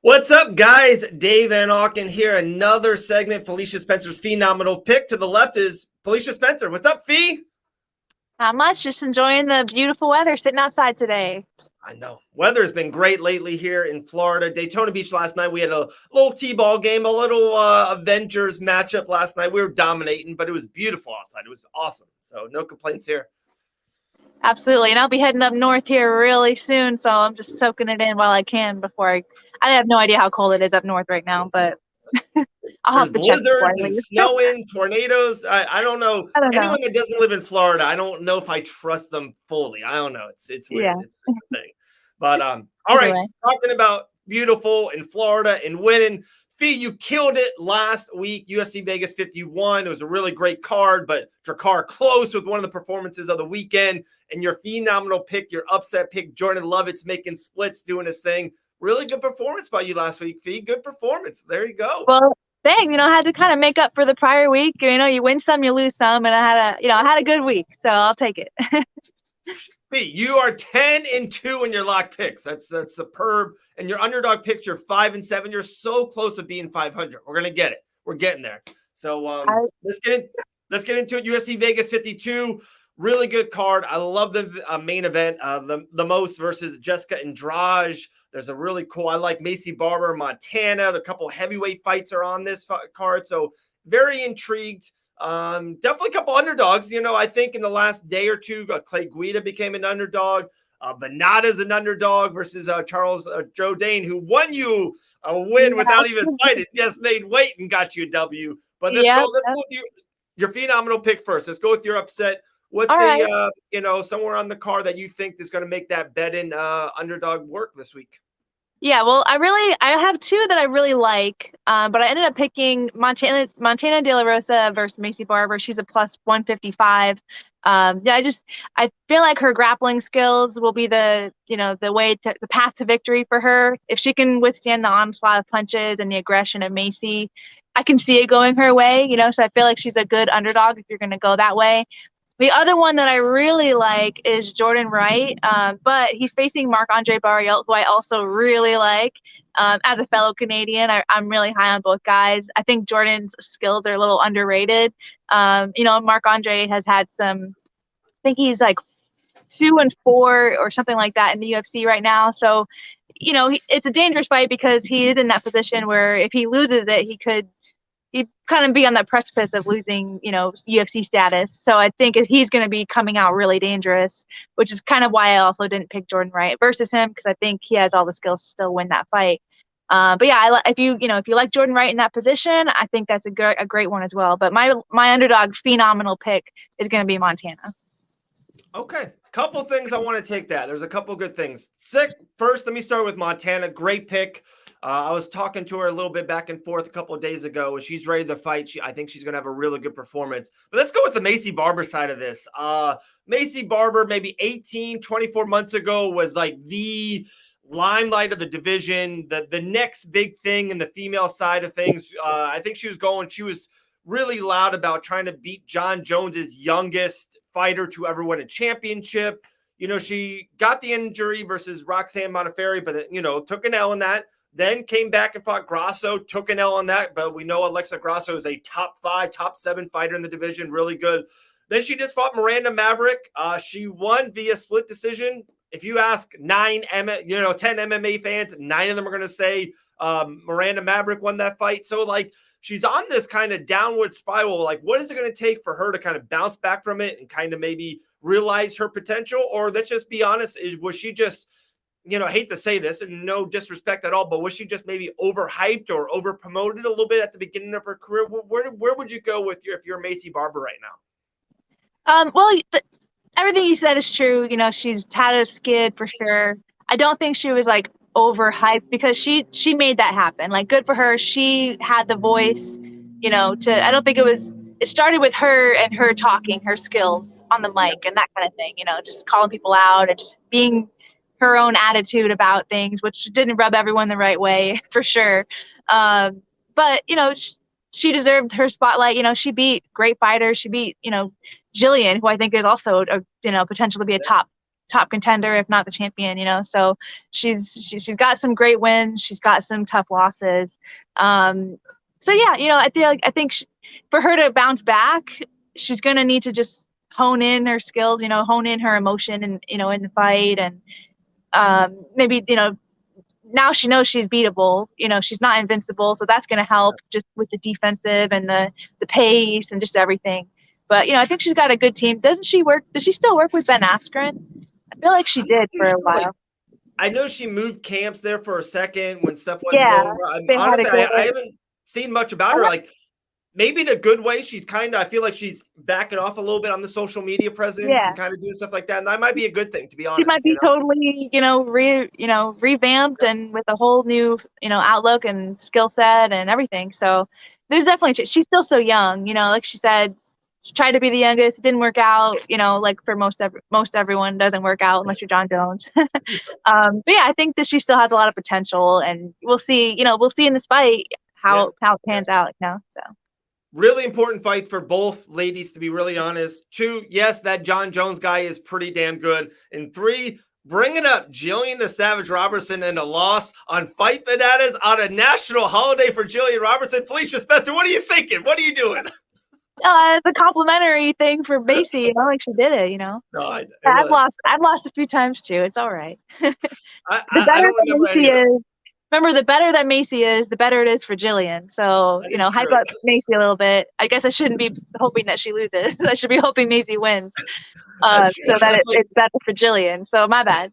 What's up, guys? Dave Van Auken here. Another segment, Felicia Spencer's Phenomenal Pick. To the left is Felicia Spencer. What's up, Fee? Not much, just enjoying the beautiful weather, sitting outside today. I know. Weather's been great lately here in Florida. Daytona Beach last night, we had a little T-ball game, a little Avengers matchup last night. We were dominating, but it was beautiful outside. It was awesome. So no complaints here. Absolutely. And I'll be heading up north here really soon, so I'm just soaking it in while I can before I have no idea how cold it is up north right now, but I'll There's have to check before I blizzards and leave. snowing, tornadoes. I don't know. I don't know. Anyone that doesn't live in Florida, I don't know if I trust them fully. I don't know. It's weird. Yeah. It's a thing. But all Either right, way. talking about beautiful in Florida and winning. Fee, you killed it last week, UFC Vegas 51. It was a really great card, but Drakkar close with one of the performances of the weekend. And your phenomenal pick, your upset pick, Jordan Lovett's making splits, doing his thing. Really good performance by you last week, Fee. Good performance. There you go. Well, thanks. I had to kind of make up for the prior week. You win some, you lose some, and I had a good week, so I'll take it. Fee, you are 10-2 in your lock picks. That's superb. And your underdog picks, you're 5-7. You're so close to being 500. We're gonna get it. We're getting there. So let's get into it. UFC Vegas 52. Really good card. I love the main event. The Lemos versus Jessica Andrade. There's a really cool. I like Macy Barber, Montana. A couple heavyweight fights are on this card. So very intrigued. Definitely a couple underdogs. I think in the last day or two, Clay Guida became an underdog. Venata's an underdog versus Charles Jourdain, who won you a win without even fighting. Yes, made weight and got you a W. But let's go with your phenomenal pick first. Let's go with your upset. What's somewhere on the card that you think is going to make that bet-in underdog work this week? Yeah, well, I have two that I really like, but I ended up picking Montana De La Rosa versus Macy Barber. She's a plus 155. I feel like her grappling skills will be the path to victory for her. If she can withstand the onslaught of punches and the aggression of Macy, I can see it going her way. So I feel like she's a good underdog if you're going to go that way. The other one that I really like is Jordan Wright, but he's facing Marc-Andre Barriault, who I also really like. As a fellow Canadian, I'm really high on both guys. I think Jordan's skills are a little underrated. Marc-Andre has had I think he's like 2-4 or something like that in the UFC right now. So, it's a dangerous fight because he is in that position where if he loses it, he'd kind of be on the precipice of losing, UFC status. So I think he's going to be coming out really dangerous, which is kind of why I also didn't pick Jordan Wright versus him, because I think he has all the skills to still win that fight. But yeah, if you like Jordan Wright in that position, I think that's a great one as well. But my underdog phenomenal pick is going to be Montana. Okay. Couple things I want to take that. There's a couple good things. First, let me start with Montana. Great pick. I was talking to her a little bit back and forth a couple of days ago. She's ready to fight. I think she's going to have a really good performance. But let's go with the Macy Barber side of this. Macy Barber, maybe 24 months ago, was like the limelight of the division, the next big thing in the female side of things. I think she was really loud about trying to beat John Jones's youngest fighter to ever win a championship. She got the injury versus Roxanne Modafferi, but took an L in that. Then came back and fought Grasso, took an L on that, but we know Alexa Grasso is a top 5, top 7 fighter in the division, really good. Then she just fought Miranda Maverick. She won via split decision. If you ask 10 MMA fans, 9 of them are going to say Miranda Maverick won that fight. So, she's on this kind of downward spiral. What is it going to take for her to kind of bounce back from it and kind of maybe realize her potential? Or let's just be honest, was she just – I hate to say this and no disrespect at all, but was she just maybe overhyped or over promoted a little bit at the beginning of her career? Where would you go if you're Macy Barber right now? Well, everything you said is true. She's had a skid for sure. I don't think she was overhyped because she made that happen. Good for her. She had the voice, I don't think it started with her and her talking, her skills on the mic and that kind of thing, just calling people out and just being her own attitude about things, which didn't rub everyone the right way for sure. But she deserved her spotlight. She beat great fighters. She beat, Jillian, who I think is also a potential to be a top top contender, if not the champion, so she's got some great wins. She's got some tough losses. So yeah, I think for her to bounce back, she's going to need to just hone in her skills, hone in her emotion and, in the fight. And maybe, now she knows she's beatable, she's not invincible. So that's going to help just with the defensive and the pace and just everything. But, I think she's got a good team. Does she still work with Ben Askren? I feel like she did for a while. I know she moved camps there for a second when stuff wasn't Yeah, going well. Honestly, I haven't seen much about her. Like, maybe in a good way. She's I feel like she's backing off a little bit on the social media presence and kind of doing stuff like that. And that might be a good thing, to be honest. She might be totally, revamped and with a whole new, outlook and skill set and everything. So there's definitely, she's still so young, like she said, she tried to be the youngest. It didn't work out, like for most everyone doesn't work out unless you're John Jones. But yeah, I think that she still has a lot of potential, and we'll see in this fight how it pans out, so. Really important fight for both ladies, to be really honest. 2, yes, that John Jones guy is pretty damn good. And 3, bringing up Jillian the Savage Robertson and a loss on Fight Bananas on a national holiday for Jillian Robertson. Felicia Spencer, what are you thinking? What are you doing? It's a complimentary thing for Macy, like she did it, No, I've lost a few times too. It's all right. I don't remember any of it. Remember, the better that Macy is, the better it is for Jillian. So, hype up Macy a little bit. I guess I shouldn't be hoping that she loses. I should be hoping Macy wins. So that it's better for Jillian. So my bad.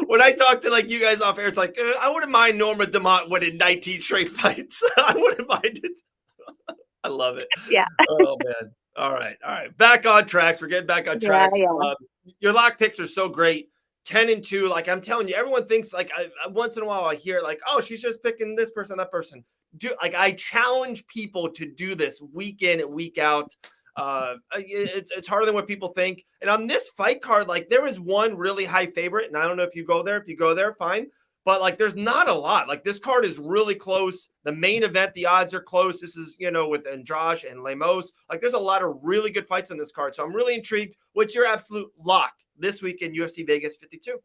When I talk to you guys off air, it's like, I wouldn't mind Norma DeMont winning 19 straight fights. I wouldn't mind it. I love it. Yeah. Oh, man. All right. Back on tracks. We're getting back on tracks. Yeah. Your lock picks are so great. 10-2. Like, I'm telling you, everyone thinks once in a while I hear oh, she's just picking this person, that person. I challenge people to do this week in and week out. It's harder than what people think. And on this fight card, there is one really high favorite, and I don't know if you go there. If you go there, fine. But there's not a lot. This card is really close. The main event, the odds are close. This is, with Andraj and Lemos. There's a lot of really good fights on this card. So I'm really intrigued. What's your absolute lock this week in UFC Vegas 52?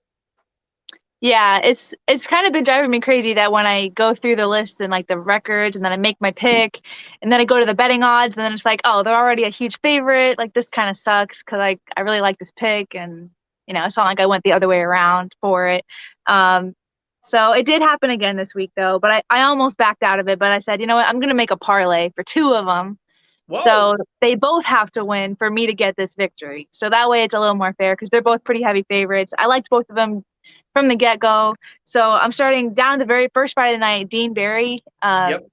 Yeah, it's kind of been driving me crazy that when I go through the list and the records, and then I make my pick, and then I go to the betting odds, and then it's oh, they're already a huge favorite. This kind of sucks because I really like this pick, and it's not like I went the other way around for it. So it did happen again this week though, but I almost backed out of it. But I said, you know what, I'm gonna make a parlay for 2 of them. Whoa. So they both have to win for me to get this victory. So that way it's a little more fair because they're both pretty heavy favorites. I liked both of them from the get-go. So I'm starting down the very first fight of the night, Dean Barry,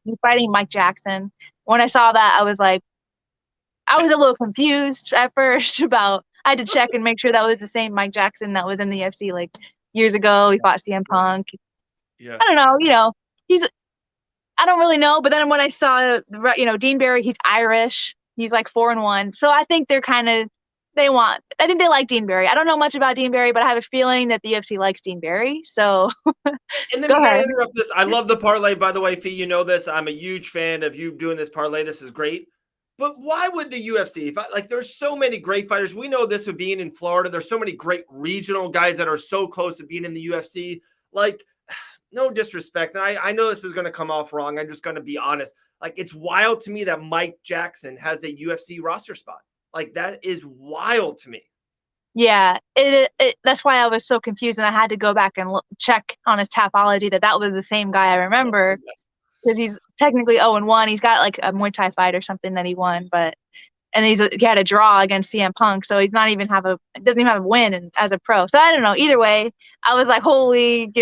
he's fighting Mike Jackson. When I saw that, I was a little confused at first I had to check and make sure that was the same Mike Jackson that was in the UFC years ago. He fought CM Punk. Yeah. I don't know, I don't really know. But then when I saw, Dean Barry, he's Irish. He's 4-1. So I think they're I think they like Dean Barry. I don't know much about Dean Barry, but I have a feeling that the UFC likes Dean Barry. So and then I interrupt this. I love the parlay, by the way, Fee, you know this. I'm a huge fan of you doing this parlay. This is great. But why would the UFC, there's so many great fighters. We know this with being in Florida. There's so many great regional guys that are so close to being in the UFC. No disrespect. And I know this is going to come off wrong. I'm just going to be honest. It's wild to me that Mike Jackson has a UFC roster spot. That is wild to me. Yeah, that's why I was so confused. And I had to go back and check on his Tapology that was the same guy I remember. Because he's technically 0-1. He's got a Muay Thai fight or something that he won, and he had a draw against CM Punk, so he's not even doesn't even have a win as a pro. So I don't know. Either way, I was holy,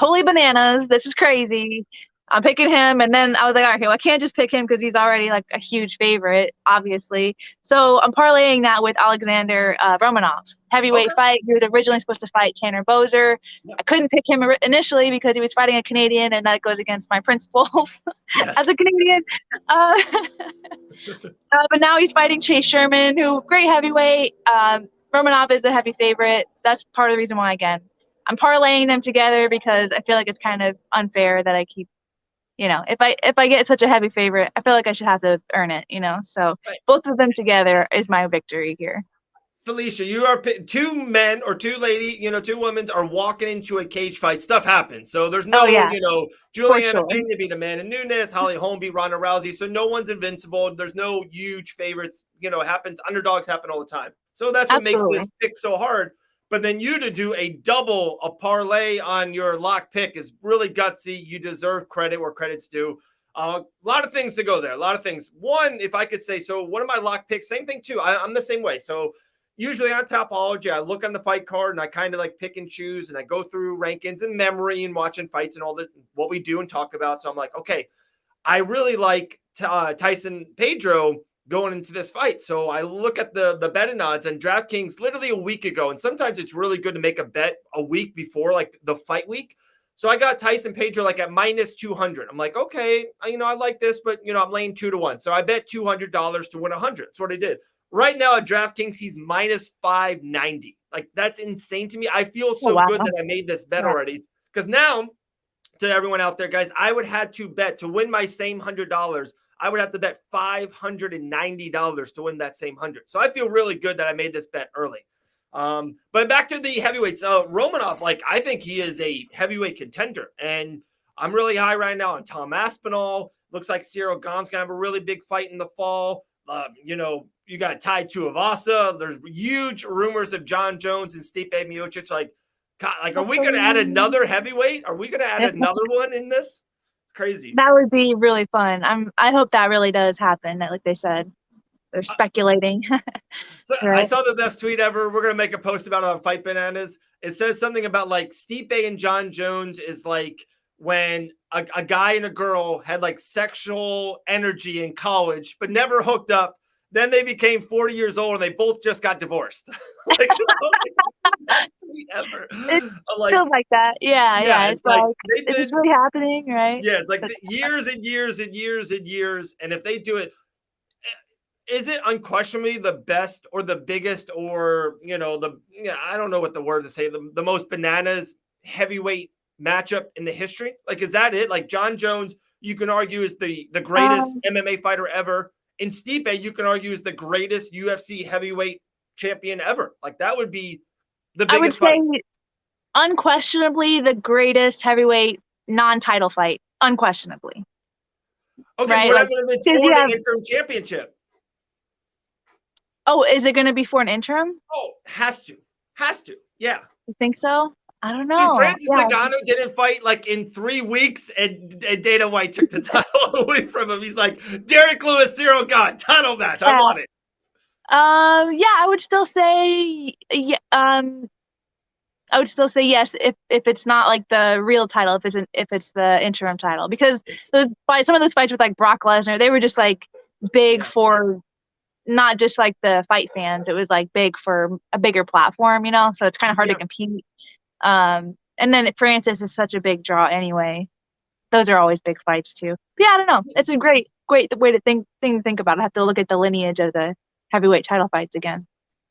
holy bananas. This is crazy. I'm picking him, and then I was okay, well, I can't just pick him because he's already a huge favorite, obviously. So I'm parlaying that with Alexander Romanov. Heavyweight fight. He was originally supposed to fight Tanner Boser. I couldn't pick him initially because he was fighting a Canadian, and that goes against my principles as a Canadian. But now he's fighting Chase Sherman, who great heavyweight. Romanov is a heavy favorite. That's part of the reason why, again, I'm parlaying them together because I feel it's kind of unfair that I keep. If I get such a heavy favorite, I feel I should have to earn it, So both of them together is my victory here. Felicia, you are two men or two lady, two women are walking into a cage fight. Stuff happens. So there's Oh no, yeah, for Juliana sure. Pena beat Amanda Nunes, Holly Holm beat Ronda Rousey. So no one's invincible. There's no huge favorites. It happens. Underdogs happen all the time. So that's what makes Absolutely. this pick so hard. But then you to do a parlay on your lock pick is really gutsy. You deserve credit where credit's due. A lot of things to go there. A lot of things. One, if I could say, so one of my lock picks, same thing too. I'm the same way. So usually on Topology, I look on the fight card and I kind of like pick and choose and I go through rankings and memory and watching fights and all that, what we do and talk about. So I'm like, okay, I really like Tyson Pedro going into this fight. So I look at the betting odds and DraftKings literally a week ago. And sometimes it's really good to make a bet a week before like the fight week. So I got Tyson Pedro like at minus 200. I'm like, okay, I like this, but I'm laying 2-1. So I bet $200 to win 100. That's what I did. Right now at DraftKings, he's minus 590. Like, that's insane to me. I feel so good that I made this bet already. Because now, to everyone out there, guys, I would have to bet to win my same $100. I would have to bet $590 to win that same 100. So I feel really good that I made this bet early. But back to the heavyweights. Romanov, like, I think he is a heavyweight contender. And I'm really high right now on Tom Aspinall. Looks like Cyril Gane's going to have a really big fight in the fall. You got Tai Tuivasa. There's huge rumors of John Jones and Stipe Miocic. Like, are we going to add another heavyweight? Are we going to add another one in this? It's crazy. That would be really fun. I hope that really does happen. Like they said, they're speculating. So right? I saw the best tweet ever. We're going to make a post about it on Fight Bananas. It says something about like Stipe and John Jones is like when a guy and a girl had like sexual energy in college, but never hooked up. Then they became 40 years old and they both just got divorced. Like, best tweet ever. It feels like that. Yeah. It's like is this really happening, right? Yeah, it's like years and years and years and years. And if they do it, is it unquestionably the best or the biggest or, I don't know what the word to say, the most bananas heavyweight matchup in the history? Like, is that it? Like, John Jones, you can argue is the greatest MMA fighter ever. And Stipe, you can argue is the greatest UFC heavyweight champion ever. Like, that would be the biggest fight. I would say unquestionably the greatest heavyweight non-title fight. Unquestionably. Okay, right? What happened if it's for the interim championship? Oh, is it going to be for an interim? Oh, has to. Yeah. You think so? I don't know. Dude, Francis Ngannou didn't fight like in 3 weeks, and Dana White took the title away from him. He's like, Derek Lewis, Cyril Gane, title match. I want it. Yeah, I would still say, I would still say yes if it's not like the real title, if it's the interim title, because some of those fights with like Brock Lesnar, they were just like big for not just like the fight fans. It was like big for a bigger platform, so it's kind of hard to compete. And then Francis is such a big draw anyway. Those are always big fights too. But yeah, I don't know. It's a great way to think about it. I have to look at the lineage of the heavyweight title fights again.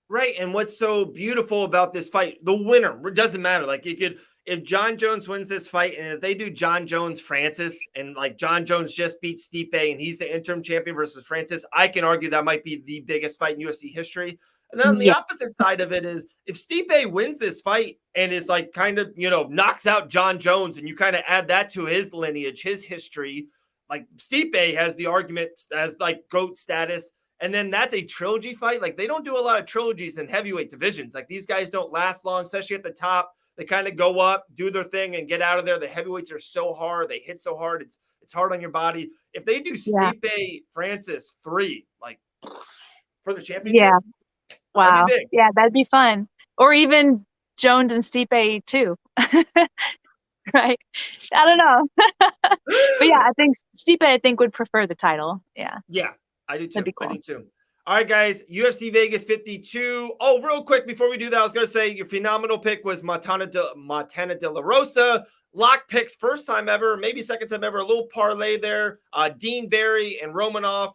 Right. And what's so beautiful about this fight, the winner, it doesn't matter. Like, if John Jones wins this fight and if they do John Jones Francis and like John Jones just beats Stipe and he's the interim champion versus Francis, I can argue that might be the biggest fight in UFC history. And then on the opposite side of it is if Stipe wins this fight and is like kind of, knocks out John Jones and you kind of add that to his lineage, his history, like Stipe has the argument as like GOAT status. And then that's a trilogy fight. Like, they don't do a lot of trilogies in heavyweight divisions. Like, these guys don't last long, especially at the top. They kind of go up, do their thing, and get out of there. The heavyweights are so hard. They hit so hard. It's hard on your body. If they do Stipe Francis 3, like, for the championship. Yeah. Wow. Yeah, that'd be fun. Or even Jones and Stipe 2. Right. I don't know. But yeah, I think Stipe would prefer the title. Yeah. Yeah. I do too. That'd be cool. I do too. All right, guys. UFC Vegas 52. Oh, real quick before we do that, I was going to say your phenomenal pick was Montana De La Rosa. Lock picks, first time ever, maybe second time ever. A little parlay there. Dean Barry and Romanov.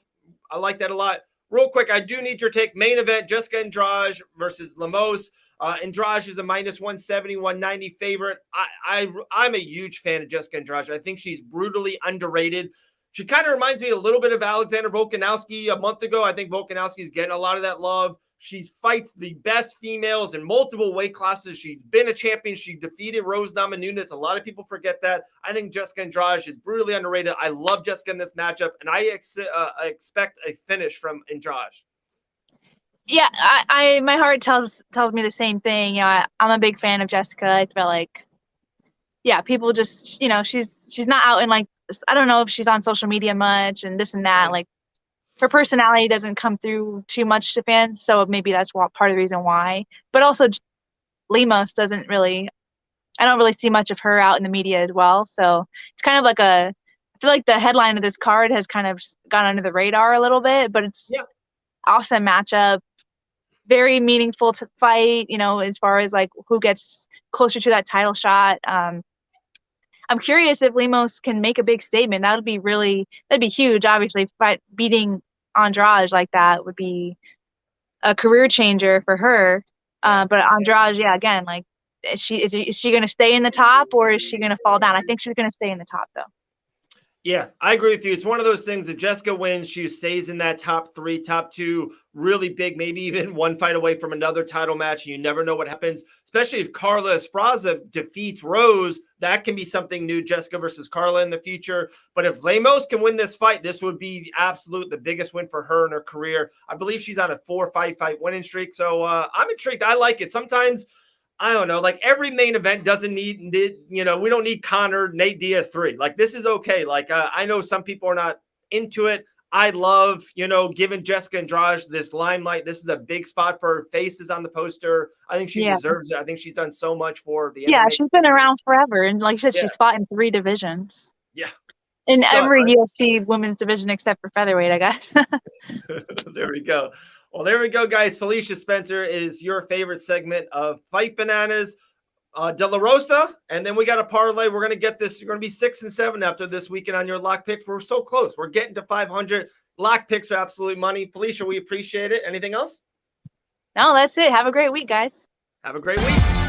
I like that a lot. Real quick, I do need your take. Main event: Jessica Andrade versus Lemos. Andrade is a minus 170, 190 favorite. I'm a huge fan of Jessica Andrade. I think she's brutally underrated. She kind of reminds me a little bit of Alexander Volkanovski a month ago. I think Volkanovski is getting a lot of that love. She fights the best females in multiple weight classes. She's been a champion. She defeated Rose Namajunas. A lot of people forget that. I think Jessica Andrade is brutally underrated. I love Jessica in this matchup, and I expect a finish from Andrade. Yeah, I my heart tells me the same thing. You know, I'm a big fan of Jessica. I feel like, yeah, people just, you know, she's not out in like, I don't know if she's on social media much and this and that. Like, her personality doesn't come through too much to fans, so maybe that's part of the reason why. But also, Lemos doesn't really, I don't really see much of her out in the media as well. So it's kind of like I feel like the headline of this card has kind of gone under the radar a little bit, but it's awesome matchup. Very meaningful to fight, you know, as far as like who gets closer to that title shot. I'm curious if Lemos can make a big statement. That'd be huge. Obviously, beating Andrade like that would be a career changer for her. But Andrade, yeah, again, like, is she going to stay in the top or is she going to fall down? I think she's going to stay in the top though. Yeah, I agree with you. It's one of those things. If Jessica wins, she stays in that top 3, top 2, really big, maybe even one fight away from another title match. And you never know what happens, especially if Carla Esparza defeats Rose. That can be something new, Jessica versus Carla in the future. But if Lemos can win this fight, this would be the biggest win for her in her career. I believe she's on a 4 or 5 fight winning streak. So I'm intrigued. I like it. Sometimes, I don't know, like every main event doesn't need, you know, we don't need Conor, Nate Diaz 3. Like, this is okay. Like, I know some people are not into it. I love, you know, giving Jessica Andrade this limelight. This is a big spot for her. Faces on the poster. I think she deserves it. I think she's done so much for the MMA. She's been around forever. And like you said, she's fought in 3 divisions. Yeah. In every UFC women's division except for featherweight, I guess. There we go. Well, there we go, guys. Felicia Spencer is your favorite segment of Fight Bananas. De La Rosa, and then we got a parlay. We're going to get this. You're going to be 6 and 7 after this weekend on your lock picks. We're so close. We're getting to 500. Lock picks are absolute money. Felicia, we appreciate it. Anything else? No, that's it. Have a great week, guys. Have a great week.